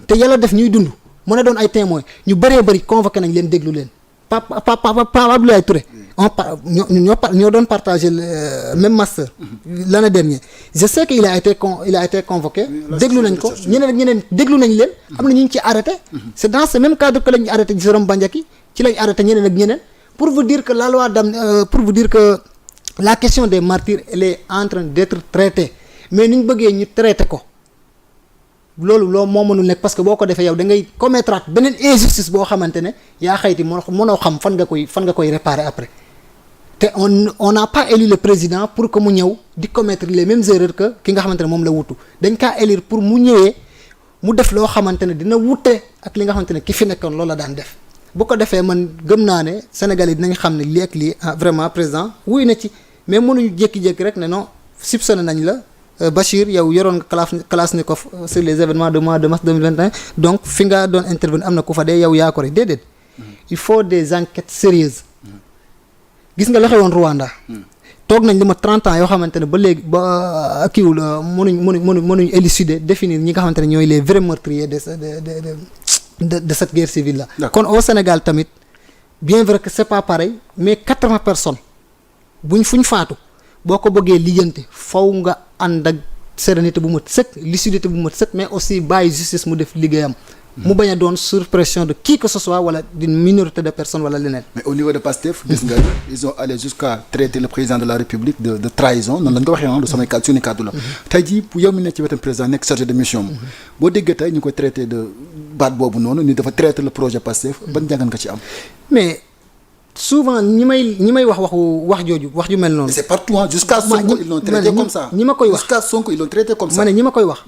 te yàlla def ñuy dund mën a doon ay témoins ñu bëree bëri convoqué nañ leen déglu leen Pape Abdoulaye Touré ñoo doon partagé même master l'année dernière je sais que il a été convoqué déglu nañ ko ñeneen déglu nañ leen am na ñu ngi ci arrêté c'est dans ce même cadre que la ñu arrêté Jérôme Bandiaky ci lañ arrêté ñeneen ak ñeneen pour vous dire que la loi pour vous dire que la question des martyrs elle est en train d'être traitée mais ni ñu bëggee ñu traité ko loolu moo mënul nekk parce que boo ko defee yow da ngay commettre beneen injustice boo xamante ne yaa xayti mënoo xam fan nga koy réparer après te on n'a pas élu le président pour que mu ñëw di commettre les mêmes erreurs que ki nga xamante ne moom la wutu dañ kaa élire pour mu ñëwee mu def loo xamante ne dina wute ak li nga xamante ne ki fi nekkoon loolu la daan def bu ko defee man gëm naa ne Sénégal yi dinañ xam ne lii ak lii vraiment président wuy na ci mais mënuñu jékki-jékki rek ne non soupçonné nañ la Bachir yow yoroon nga Kalachnikov sur les événements de mois de mars 2021 donc fi nga doon intervenir am na ku fa dee yow yaa ko rek déedéet il faut des enquêtes sérieuses gis nga la xewoon Rwanda toog nañ li ma 30 ans yoo xamante ne ba léegi ba kiiwul mënuñ élucider définir ñi nga xamante ne ñooy les vrais meurtriers de cette guerre civile là kon au Sénégal tamit bien vrai que c'est pas pareil mais 80 personnes fu ñu faatu boo ko bëggee lijjanti faw nga ànd ak sérénité bu mat sëkk lucidité bu mat sëkk mais aussi bàyyi justice mu def liggéeyam mu bañ a doon sur pression de qui que ce soit wala d'une minorité de personnes wala leneen. mais au niveau de Pastef gis nga ils ont allé jusqu'à traiter le président de la République de trahison noonu la ñu ko waxee du samay kàddu suñu kàddu la tey jii yow mi nekk ci wetam président nekk chargé de mission boo déggee tey ñu koy traité de baat boobu noonu ni dafa traiter le projet Pastef ban jàngat nga ci am. mais souvent ñi may wax ju mel noonu. c'est partout jusqu'à Sonko ils l'ont traité comme ça. ñi ma koy wax jusqu'à Sonko ils l'ont traité comme ça. ma ne ñi ma koy wax.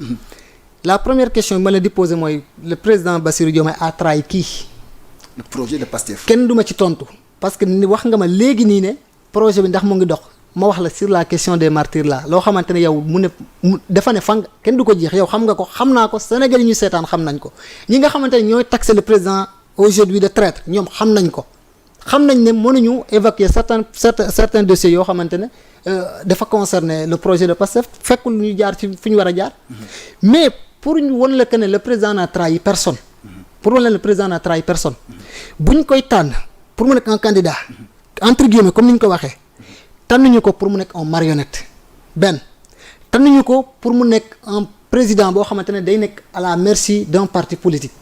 la première question bi ma la di poser mooy le président Bassirou Diomaye a trahi qui. le projet de Pastef. kenn du ma ci tontu parce que ni wax nga ma léegi nii ne projet bi ndax mu ngi dox ma wax la sur la question des martyrs là loo xamante ne yow mu dafa ne fang kenn du ko jeex yow xam nga ko xam naa ko Sénégal yi ñu seetaan xam nañ ko ñi nga xamante ne ñooy taxer le président aujourd'hui de traître ñoom xam nañ ko. xam nañ ne mënuñu évacuer certains dossiers yoo xamante ne dafa concerner le projet de Pastef fekkul ñu jaar ci fi ñu war a jaar mais pour ñu wan la que ne le président n'a trahi personne bu ñu koy tànn pour mu nekk un candidat entre guillemets comme ni ñu ko waxee tànnuñu ko pour mu nekk un marionnette benn tànnuñu ko pour mu nekk un président boo xamante ne day nekk à la merci d'un parti politique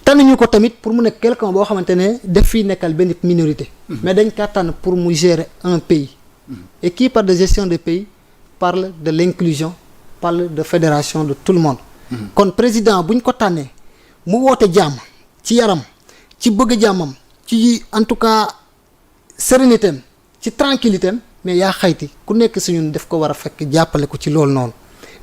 tànnuñu ko tamit pour mu nekk quelqu'un boo xamante ne daf fiy nekkal benn minorité mais dañ kaa tànn pour mu gérer un pays et qui parle de gestion de pays parle de l'inclusion parle de fédération de tout le monde kon président bu ñu ko tànnee mu woote jàmm ci yaram ci bëgg jàmmam ci en tout cas sérénité am ci tranquillité am mais yaa xayti ku nekk si ñun daf ko war a fekk jàppale ko ci loolu noonu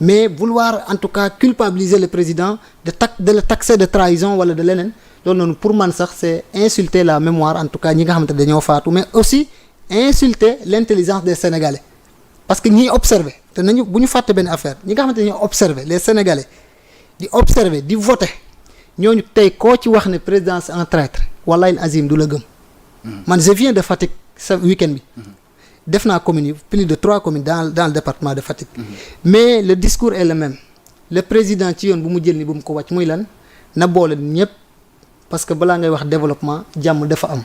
mais vouloir en tout cas culpabiliser le président de le taxer de trahison wala de leneen loolu noonu pour man sax c'est insulter la mémoire en tout cas ñi nga xamante ne dañoo faatu mais aussi insulter l'intelligence des Sénégalais parce que ñiy observer te nañu bu ñu fàtte benn affaire ñi nga xamante ne ñoo observer les Sénégalais di observer di voter ñooñu tey koo ci wax ne président c'est un traître wallahi azim du la gëm man je viens de Fatick sa week-end bi def naa communes yi plus de 3 communes dans le département de Fatick mais le discours est le même le président ci yoon bu mu jël ni bu mu ko wàcc muy lan na boole ñëpp parce que balaa ngay wax développement jàmm dafa am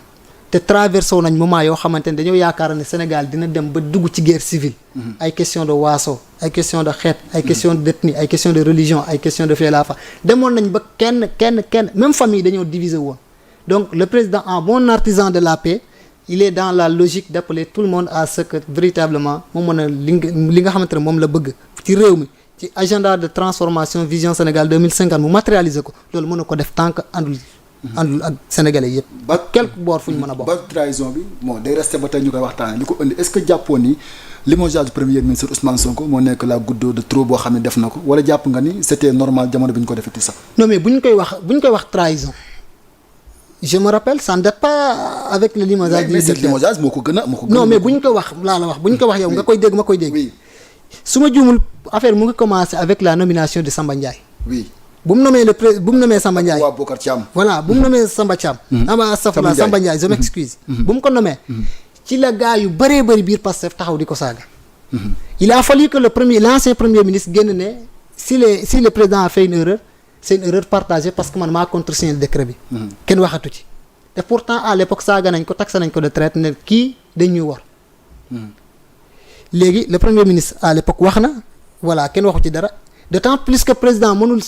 te traversé nañ moment yoo xamante ne dañoo yaakaar ne Sénégal dina dem ba dugg ci guerre civile ay question de waaso ay question de xeet ay question d'ethnie ay question de religion ay question de xilaafa demoon nañ ba kenn même famille dañoo diviser woon donc le président en bon artisan de la paix il est dans la logique d'appeler tout le monde à ce que véritablement moom mën a li nga xamante ne moom la bëgg ci réew mi ci agenda de transformation vision Sénégal 2050 mu matérialiser ko loolu mën na ko def tant que àndul ak sénégalais yëpp ba quelque boor fu ñu mën a bokk ba trahison bi bon day resté ba tey ñu koy waxtaanee li ko indi est-ce que jàppoon ni limogeage du premier ministre Ousmane Sonko moo nekk la goutte de trop boo xam ne def na ko wala jàpp nga ni c'était normal jamono bi ñu ko defeti sax non mais bu ñu koy wax trahison je me rappelle ça ne date pas avec le limogeage mais cette limogeage moo ko gën a non mais bu ñu ko wax laa la wax bu ñu ko wax yow nga koy dégg ma koy dégg su ma juumul affaire mu ngi commencé avec la nomination de Samba Ndiaye bu mu nommé Samba Ndiaye waa Bokar Thiam voilà bu mu nommé Samba Thiam Samba Ndiaye je m'excuse bu mu ko nommé ci la gars yu bëree bëri biir Pastef taxaw di ko saaga il a fallu que l'ancien premier ministre génn ne si le président a fait une erreur c'est une erreur partagée parce que man maa contresigné le décret bi. kenn waxatu ci. te pourtant à l'époque saaga nañ ko taxé nañ ko de traite ne kii dañ ñuy war. léegi le premier ministre à l'époque wax na voilà kenn waxu ci dara d'autant plus que président mënul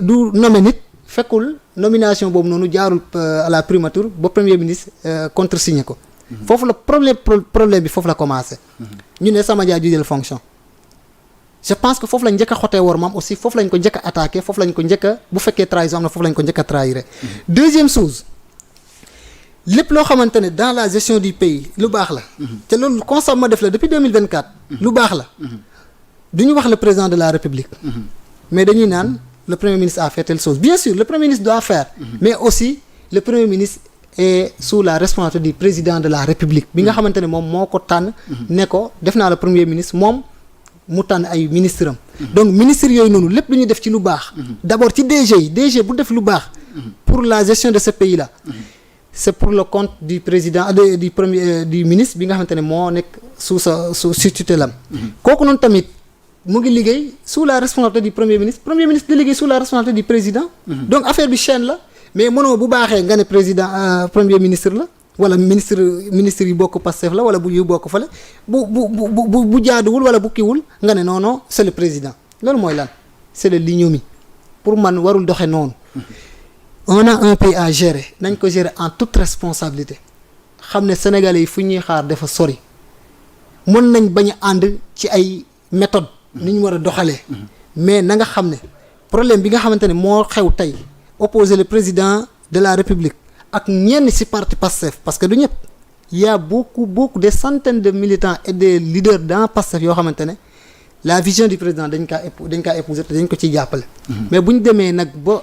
du nommer nit fekkul nomination boobu noonu jaarul à la primature ba premier ministre contresigné ko. foofu la problème bi foofu la commencé. ñu ne Samba Ndiaye jël fonction. je pense que foofu lañ njëkk a xotee war maam aussi foofu lañ ko njëkk a attaqué foofu lañ ko njëkk a bu fekkee trahison am na foofu lañ ko njëkk a trahiré. deuxième chose lépp loo xamante ne dans la gestion du pays lu baax la. te loolu constat ma def la depuis 2024. lu baax la. du ñu wax le président de la République. mais dañuy naan le premier ministre a fait telle chose bien sûr le premier ministre doit faire. mais aussi le premier ministre est sous la responsabilité du président de la République. bi nga xamante ne moom moo ko tànn. ne ko def naa le premier ministre moom mu tànn ay ministres am. donc ministres yooyu noonu lépp lu ñu def ci lu baax. d'abord ci DG yi DG bu def lu baax. pour la gestion de ce pays là. c'est pour le compte du président du ministre bi nga xamante ne moo nekk sous tutelam. kooku noonu tamit mu ngi liggéey sous la responsabilité du premier ministre di liggéey sous la responsabilité du président. donc affaire bi chaîne la mais mënoo bu baaxee nga ne président premier ministre la wala ministre yi bokk Pastef la wala bu yu bokk fale bu jaaduwul wala bu kiwul nga ne non c'est le président loolu mooy lan c'est le lignomi pour man warul doxe noonu. on a un pays à gérer nañ ko gérer en toute responsabilité xam ne sénégalais yi fu ñuy xaar dafa sori mën nañ bañ a ànd ci ay méthodes ni ñu war a doxalee mais na nga xam ne problème bi nga xamante ne moo xew tey opposer le président de la République ak ñenn ci parti Pastef parce que du ñëpp y a beaucoup des centaines de militants et des leaders dans Pastef yoo xamante ne la vision du président dañ kaa épouser te dañ ko ciy jàppale mais bu ñu demee nag ba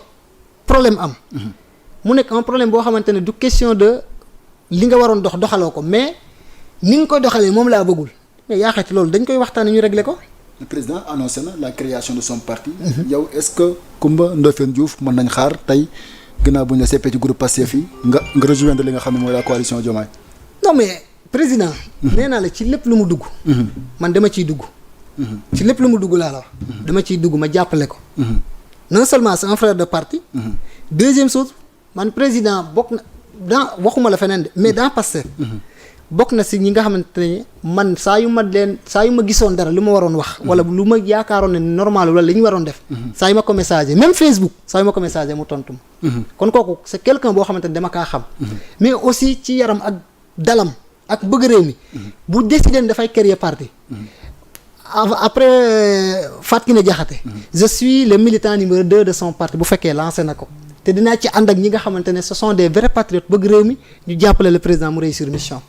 problème am mu nekk un problème boo xamante ne du question de li nga waroon doxaloo ko mais ni nga koy doxalee moom laa bëggul mais yaa xeeti loolu dañ koy waxtaanee ñu régler ko. le président annoncé na la création de son parti. yow est-ce que Coumba Ndoffène Diouf mën nañ xaar tey gannaaw bu ñu la seppee ci groupe Pastef yi nga rejoindre li nga xam ne mooy la coalition Diomaye. non mais président. nee naa la ci lépp lu mu dugg. man dama ciy dugg. ci lépp lu mu dugg laa la wax. dama ciy dugg ma jàppale ko. non seulement c'est un frère de parti. deuxième chose man président bokk na dans waxuma la feneen de mais dans Pastef. bokk na si ñi nga xamante ne man saa yu ma gisoon dara lu ma waroon wax. wala lu ma yaakaaroon ne normal wala li ñu waroon def. saa yu ma ko messagé même Facebook saa yu ma ko messagé mu tontu ma. kon kooku c'est quelqu'un boo xamante ne dama kaa xam. mais aussi ci yaram ak dalam ak bëgg réew mi. bu décidé ne dafay créer parti. après Fatou Kiné Diakhaté je suis le militant numéro 2 de son parti bu fekkee lancé na ko te dinaa ci ànd ak ñi nga xamante ne ce sont des vrais patriotes bëgg réew mi ñu jàppale le président mu réussir mission.